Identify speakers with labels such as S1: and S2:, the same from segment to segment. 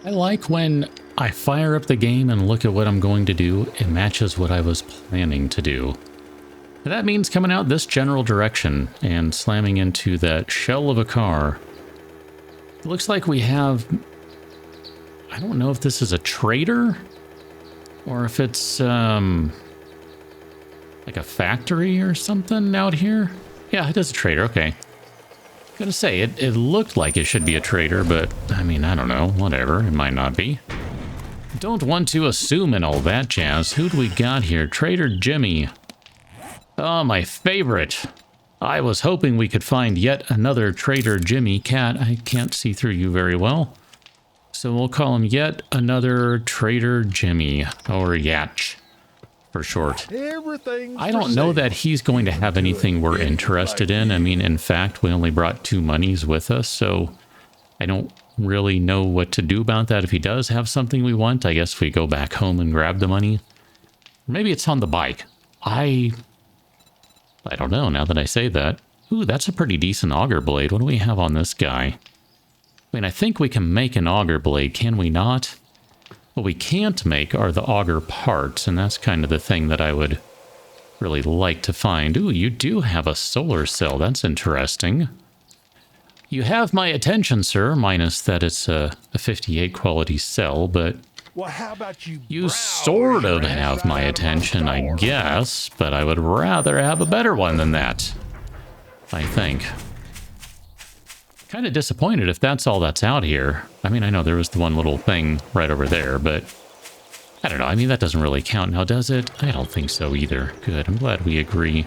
S1: I like when I fire up the game and look at what I'm going to do. It matches what I was planning to do. And that means coming out this general direction and slamming into that shell of a car. It looks like we have... I don't know if this is a trader or if it's like a factory or something out here. Yeah, it is a trader. Okay. Gonna say, it looked like it should be a trader, but I mean, I don't know. Whatever. It might not be. Don't want to assume and all that jazz. Who do we got here? Trader Jimmy. Oh, my favorite. I was hoping we could find yet another Trader Jimmy. Cat, I can't see through you very well. So we'll call him yet another Trader Jimmy, or Yatch for short. I don't know that he's going to have anything we're interested in. I mean, in fact, we only brought 2 monies with us, so I don't really know what to do about that. If he does have something we want, I guess we go back home and grab the money. Maybe it's on the bike. I don't know now that I say that. Ooh, that's a pretty decent auger blade. What do we have on this guy? I mean, I think we can make an auger blade, can we not? What we can't make are the auger parts, and that's kind of the thing that I would really like to find. Ooh, you do have a solar cell. That's interesting. You have my attention, sir, minus that it's a 58 quality cell, but
S2: well, how about
S1: you sort of have my attention, I guess, but I would rather have a better one than that, I think. Kind of disappointed if that's all that's out here. I mean, I know there was the one little thing right over there, but I don't know. I mean, that doesn't really count now, does it? I don't think so either. Good. I'm glad we agree.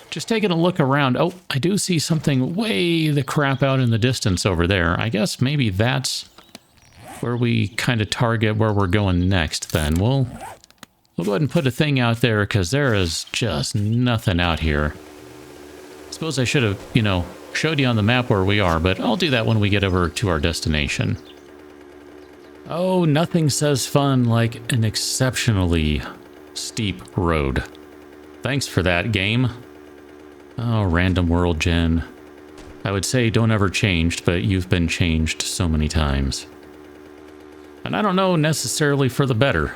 S1: Just taking a look around. Oh, I do see something way the crap out in the distance over there. I guess maybe that's where we kind of target where we're going next then. We'll go ahead and put a thing out there because there is just nothing out here. I suppose I should have, you know, showed you on the map where we are, but I'll do that when we get over to our destination. Oh, nothing says fun like an exceptionally steep road. Thanks for that, game. Oh, random world gen. I would say don't ever change, but you've been changed so many times. And I don't know necessarily for the better.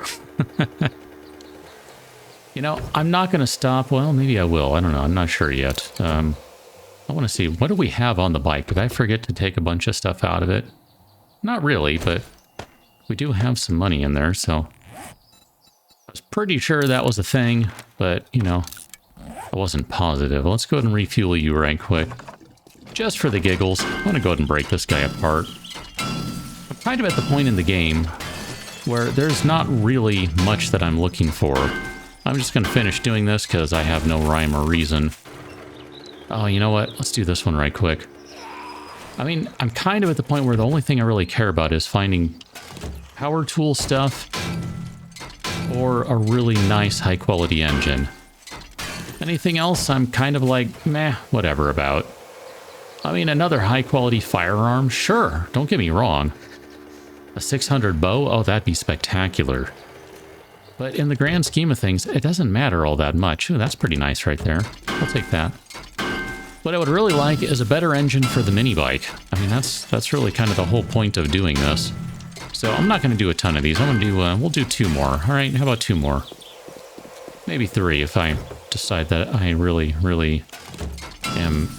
S1: You know, I'm not going to stop. Well, maybe I will. I don't know. I'm not sure yet. I want to see, what do we have on the bike? Did I forget to take a bunch of stuff out of it? Not really, but we do have some money in there, so I was pretty sure that was a thing, but, you know, I wasn't positive. Let's go ahead and refuel you right quick. Just for the giggles. I want to go ahead and break this guy apart. I'm kind of at the point in the game where there's not really much that I'm looking for. I'm just going to finish doing this because I have no rhyme or reason. Oh, you know what? Let's do this one right quick. I mean, I'm kind of at the point where the only thing I really care about is finding power tool stuff or a really nice high-quality engine. Anything else, I'm kind of like, meh, whatever about. I mean, another high-quality firearm? Sure, don't get me wrong. A 600 bow? Oh, that'd be spectacular. But in the grand scheme of things, it doesn't matter all that much. Ooh, that's pretty nice right there. I'll take that. What I would really like is a better engine for the mini bike. I mean, that's really kind of the whole point of doing this. So I'm not going to do a ton of these. I'm going to do, we'll do 2 more. All right, how about 2 more? Maybe 3 if I decide that I really, really am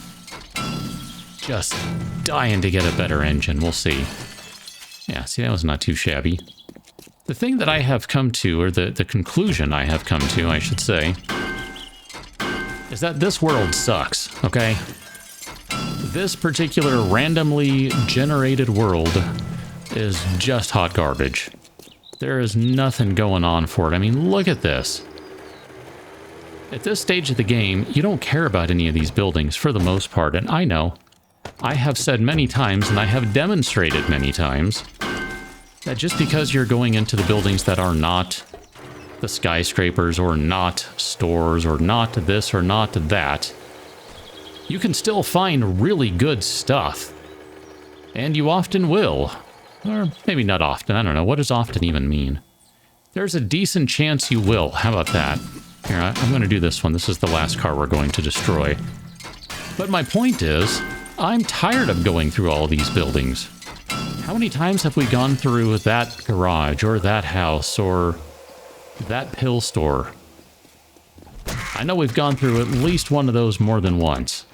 S1: just dying to get a better engine. We'll see. Yeah, see, that was not too shabby. The thing that I have come to, or the conclusion I have come to, I should say, is that this world sucks, okay? This particular randomly generated world is just hot garbage. There is nothing going on for it. I mean, look at this. At this stage of the game, you don't care about any of these buildings for the most part, and I know. I have said many times, and I have demonstrated many times, that just because you're going into the buildings that are not the skyscrapers or not stores or not this or not that, you can still find really good stuff. And you often will. Or maybe not often, I don't know. What does often even mean? There's a decent chance you will. How about that? Here, I'm going to do this one. This is the last car we're going to destroy. But my point is, I'm tired of going through all these buildings. How many times have we gone through that garage or that house or that pill store? I know we've gone through at least one of those more than once.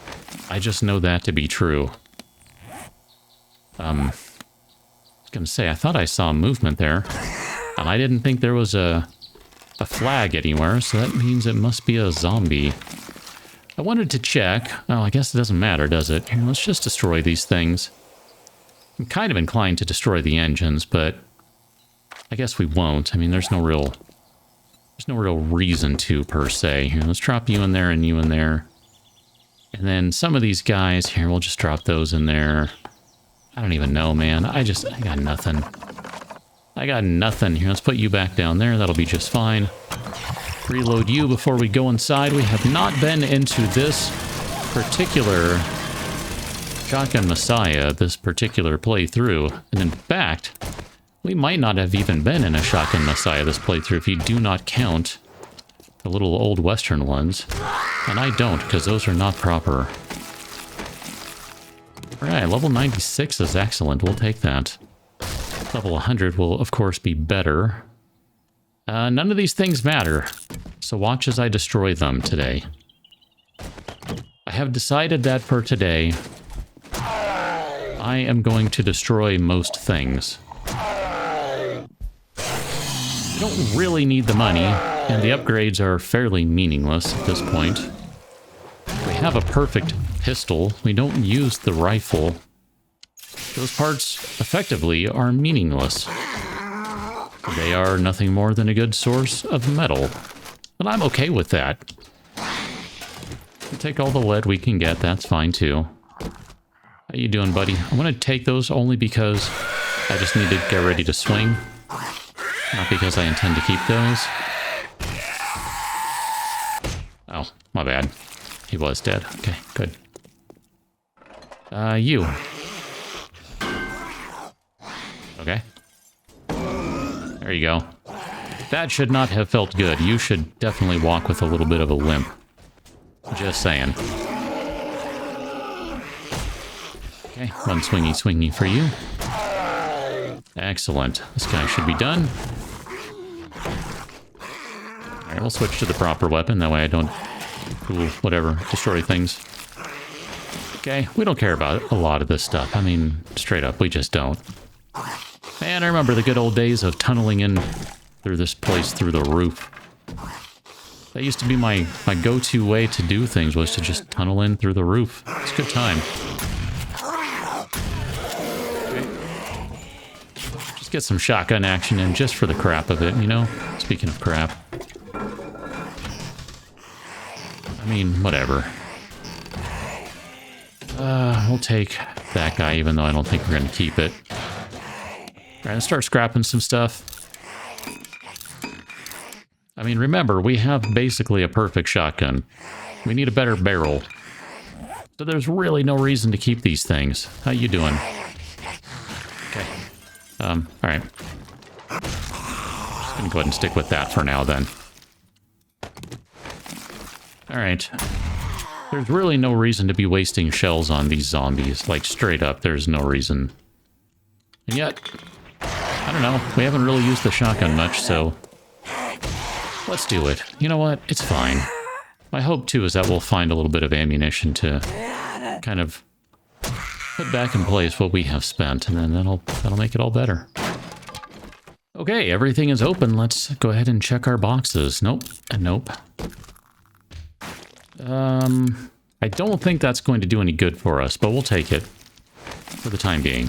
S1: I just know that to be true. I was gonna say, I thought I saw movement there. And I didn't think there was a flag anywhere, so that means it must be a zombie. I wanted to check. Oh, I guess it doesn't matter, does it? Here, let's just destroy these things. I'm kind of inclined to destroy the engines, but I guess we won't. I mean, there's no real reason to, per se. Here, let's drop you in there and you in there. And then some of these guys, here, we'll just drop those in there. I don't even know, man. I got nothing. I got nothing. Here, let's put you back down there. That'll be just fine. Reload you before we go inside. We have not been into this particular Shotgun Messiah, this particular playthrough. And in fact, we might not have even been in a Shotgun Messiah this playthrough if you do not count the little old Western ones. And I don't, because those are not proper. Alright, level 96 is excellent. We'll take that. Level 100 will, of course, be better. None of these things matter, so watch as I destroy them today. I have decided that for today, I am going to destroy most things. You don't really need the money, and the upgrades are fairly meaningless at this point. We have a perfect pistol. We don't use the rifle. Those parts, effectively, are meaningless. They are nothing more than a good source of metal. And I'm okay with that. We'll take all the lead we can get, that's fine too. How you doing, buddy? I'm gonna take those only because I just need to get ready to swing. Not because I intend to keep those. Oh, my bad. He was dead. Okay, good. You. Okay. There you go. That should not have felt good. You should definitely walk with a little bit of a limp. Just saying. Okay, one swingy for you. Excellent. This guy should be done. Alright, we'll switch to the proper weapon. That way I don't, whatever, destroy things. Okay, we don't care about a lot of this stuff. I mean, straight up, we just don't. Man, I remember the good old days of tunneling in through this place through the roof. That used to be my go-to way to do things, was to just tunnel in through the roof. It's a good time. Okay. Just get some shotgun action in just for the crap of it, you know? Speaking of crap. I mean, whatever. We'll take that guy, even though I don't think we're going to keep it. Alright, let's start scrapping some stuff. I mean, remember, we have basically a perfect shotgun. We need a better barrel. So there's really no reason to keep these things. How you doing? Okay. Alright. Just gonna go ahead and stick with that for now, then. Alright. There's really no reason to be wasting shells on these zombies. Like, straight up, there's no reason. And yet, I don't know, we haven't really used the shotgun much, so let's do it. You know what? It's fine. My hope, too, is that we'll find a little bit of ammunition to kind of put back in place what we have spent, and then that'll make it all better. Okay, everything is open. Let's go ahead and check our boxes. Nope, and nope. I don't think that's going to do any good for us, but we'll take it for the time being.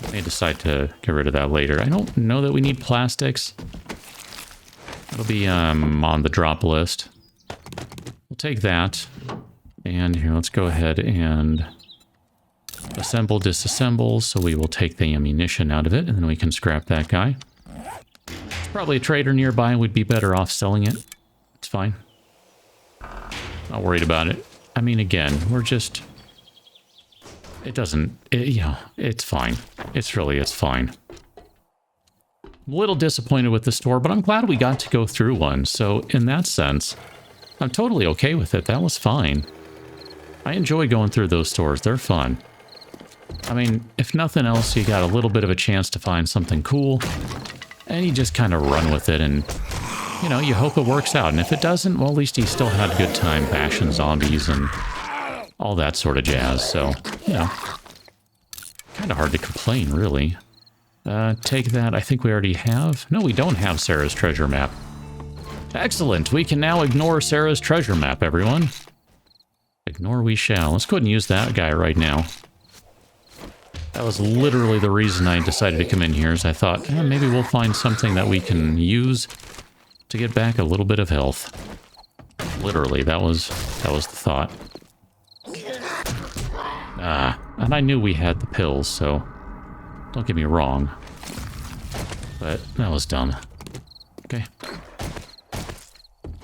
S1: I may decide to get rid of that later. I don't know that we need plastics. That'll be on the drop list. We'll take that. And here, let's go ahead and assemble, disassemble. So we will take the ammunition out of it, and then we can scrap that guy. There's probably a trader nearby. We'd be better off selling it. It's fine. Not worried about it. I mean, again, we're just... you know, it's fine. It's fine. I'm a little disappointed with the store, but I'm glad we got to go through one. So, in that sense, I'm totally okay with it. That was fine. I enjoy going through those stores. They're fun. I mean, if nothing else, you got a little bit of a chance to find something cool, and you just kind of run with it, and, you know, you hope it works out. And if it doesn't, well, at least you still had a good time bashing zombies and all that sort of jazz. So, you know, kind of hard to complain, really. Take that. I think we already have. No, we don't have Sarah's treasure map. Excellent. We can now ignore Sarah's treasure map, everyone. Ignore we shall. Let's go ahead and use that guy right now. That was literally the reason I decided to come in here, is I thought, maybe we'll find something that we can use to get back a little bit of health. Literally, that was the thought. And I knew we had the pills, so don't get me wrong. But that was dumb. Okay.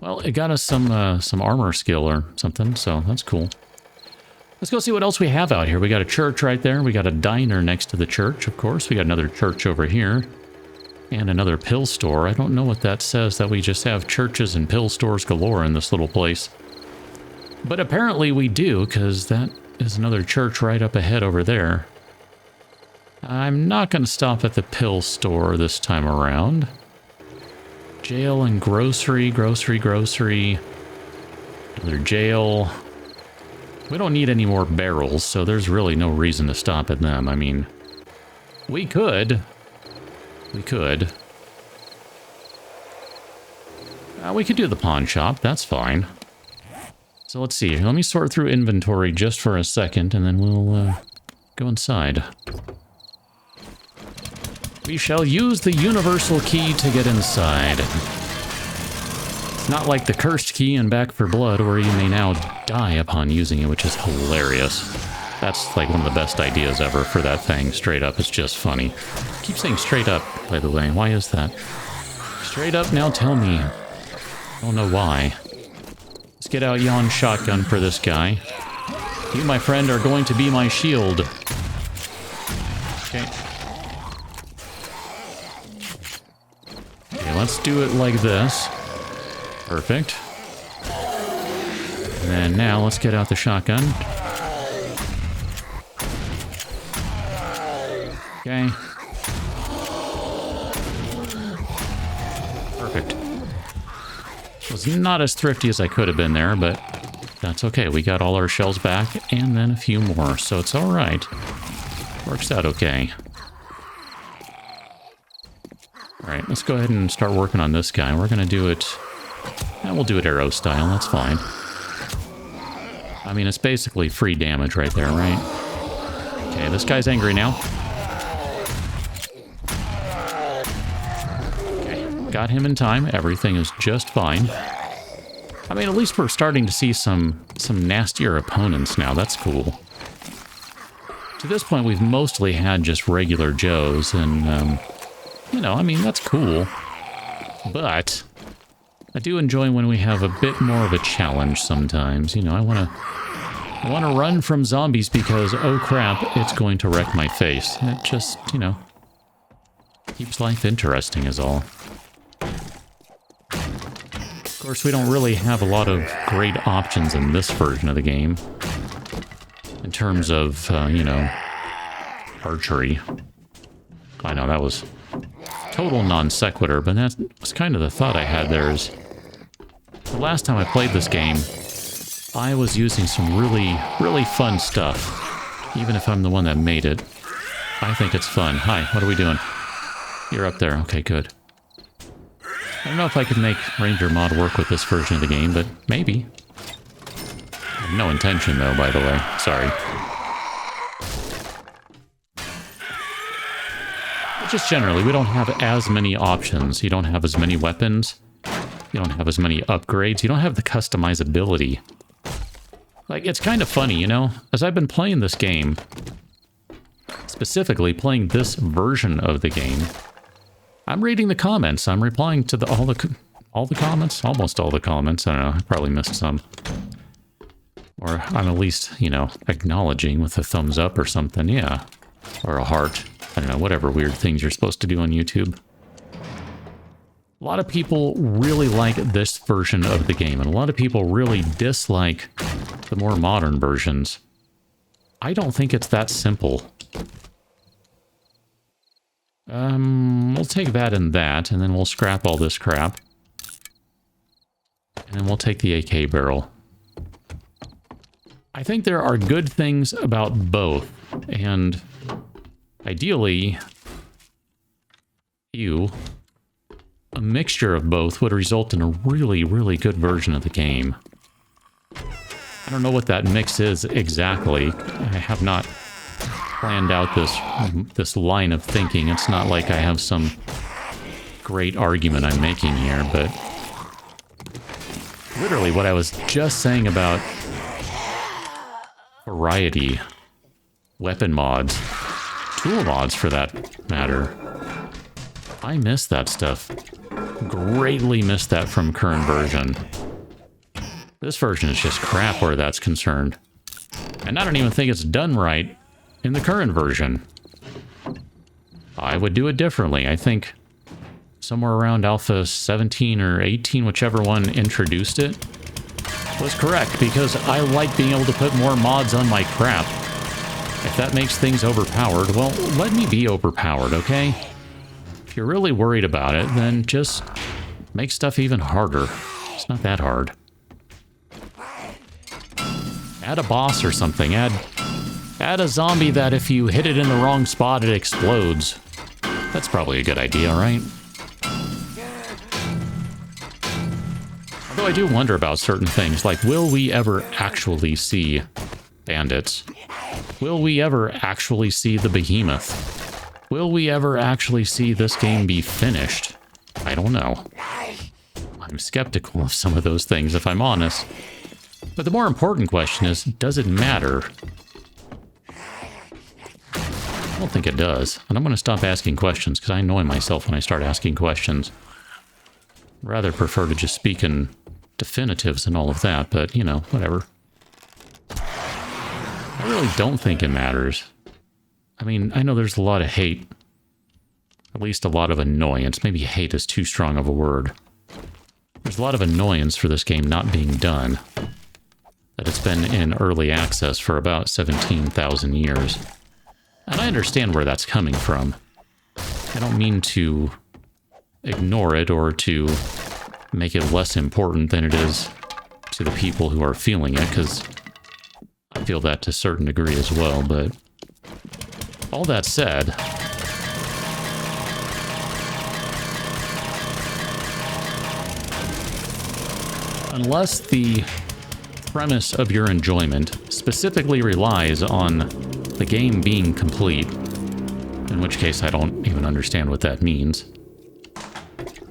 S1: Well, it got us some armor skill or something, so that's cool. Let's go see what else we have out here. We got a church right there. We got a diner next to the church, of course. We got another church over here. And another pill store. I don't know what that says, that we just have churches and pill stores galore in this little place. But apparently we do, because that is another church right up ahead over there. I'm not going to stop at the pill store this time around. Jail and grocery. Another jail. We don't need any more barrels, so there's really no reason to stop at them. I mean, we could. We could. We could do the pawn shop, that's fine. So let's see, let me sort through inventory just for a second, and then we'll go inside. We shall use the universal key to get inside. It's not like the cursed key in Back 4 Blood, where you may now die upon using it, which is hilarious. That's like one of the best ideas ever for that thing. Straight up, it's just funny. I keep saying straight up, by the way. Why is that? Straight up, now tell me. I don't know why. Let's get out yon shotgun for this guy. You, my friend, are going to be my shield. Okay. Okay, let's do it like this. Perfect. And then now let's get out the shotgun. Okay. Perfect. Was not as thrifty as I could have been there, but that's okay. We got all our shells back and then a few more, so it's all right. Works out okay. All right, let's go ahead and start working on this guy. We're going to do it... And we'll do it arrow style, that's fine. I mean, it's basically free damage right there, right? Okay, this guy's angry now. Okay, got him in time. Everything is just fine. I mean, at least we're starting to see some nastier opponents now. That's cool. To this point, we've mostly had just regular Joes, and, you know, I mean, that's cool. But I do enjoy when we have a bit more of a challenge sometimes. You know, I want to run from zombies because, oh crap, it's going to wreck my face. It just, you know, keeps life interesting is all. Of course, we don't really have a lot of great options in this version of the game. In terms of, you know, archery. I know, that was total non sequitur, but that was kind of the thought I had there. Is the last time I played this game, I was using some really fun stuff. Even if I'm the one that made it, I think it's fun. Hi, what are we doing? You're up there. Okay, good. I don't know if I could make Ranger Mod work with this version of the game, but maybe. I have no intention, though, by the way. Sorry. Just generally, we don't have as many options. You don't have as many weapons. You don't have as many upgrades. You don't have the customizability. Like, it's kind of funny, you know? As I've been playing this game, specifically playing this version of the game, I'm reading the comments. I'm replying to all the comments? Almost all the comments. I don't know. I probably missed some. Or I'm at least, you know, acknowledging with a thumbs up or something. Yeah. Or a heart. I don't know, whatever weird things you're supposed to do on YouTube. A lot of people really like this version of the game, and a lot of people really dislike the more modern versions. I don't think it's that simple. We'll take that and that, and then we'll scrap all this crap. And then we'll take the AK barrel. I think there are good things about both, and ideally, a mixture of both would result in a really, really good version of the game. I don't know what that mix is exactly. I have not planned out this line of thinking. It's not like I have some great argument I'm making here, but literally what I was just saying about variety, weapon mods, tool mods for that matter. I miss that stuff. Greatly miss that from current version. This version is just crap where that's concerned. And I don't even think it's done right in the current version. I would do it differently. I think somewhere around Alpha 17 or 18, whichever one introduced it, was correct, because I like being able to put more mods on my crap. If that makes things overpowered, well, let me be overpowered, okay? If you're really worried about it, then just make stuff even harder. It's not that hard. Add a boss or something. Add a zombie that if you hit it in the wrong spot, it explodes. That's probably a good idea, right? Although I do wonder about certain things, like will we ever actually see bandits? Will we ever actually see the behemoth? Will we ever actually see this game be finished? I don't know. I'm skeptical of some of those things, if I'm honest. But the more important question is, does it matter? I don't think it does. And I'm going to stop asking questions, because I annoy myself when I start asking questions. Rather prefer to just speak in definitives and all of that, but, you know, whatever. I really don't think it matters. I mean, I know there's a lot of hate. At least a lot of annoyance. Maybe hate is too strong of a word. There's a lot of annoyance for this game not being done. That it's been in early access for about 17,000 years. And I understand where that's coming from. I don't mean to ignore it or to make it less important than it is to the people who are feeling it, because I feel that to a certain degree as well, but all that said, unless the premise of your enjoyment specifically relies on the game being complete, in which case I don't even understand what that means.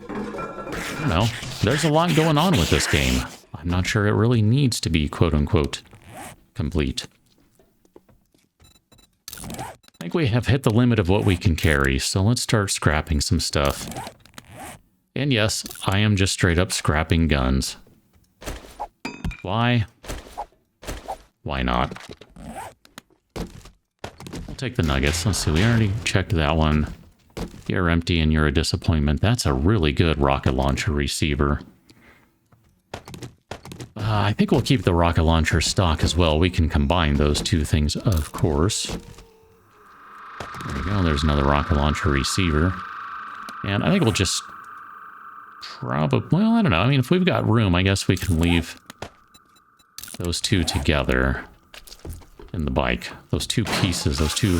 S1: I don't know. There's a lot going on with this game. I'm not sure it really needs to be quote-unquote complete. I think we have hit the limit of what we can carry, so let's start scrapping some stuff. And yes, I am just straight up scrapping guns. Why? Why not? We'll take the nuggets. Let's see, we already checked that one. You're empty and you're a disappointment. That's a really good rocket launcher receiver. I think we'll keep the rocket launcher stock as well. We can combine those two things, of course. There we go. There's another rocket launcher receiver. And I think we'll just probably... Well, I don't know. I mean, if we've got room, I guess we can leave those two together in the bike. Those two pieces, those two...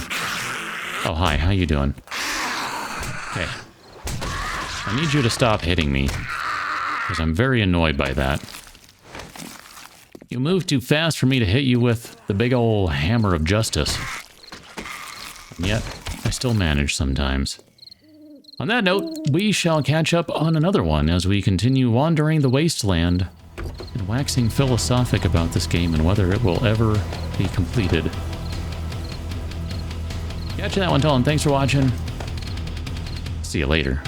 S1: Oh, hi. How you doing? Okay. I need you to stop hitting me, because I'm very annoyed by that. You move too fast for me to hit you with the big ol' hammer of justice. And yet, I still manage sometimes. On that note, we shall catch up on another one as we continue wandering the wasteland and waxing philosophic about this game and whether it will ever be completed. Catch you that one, Tom. Thanks for watching. See you later.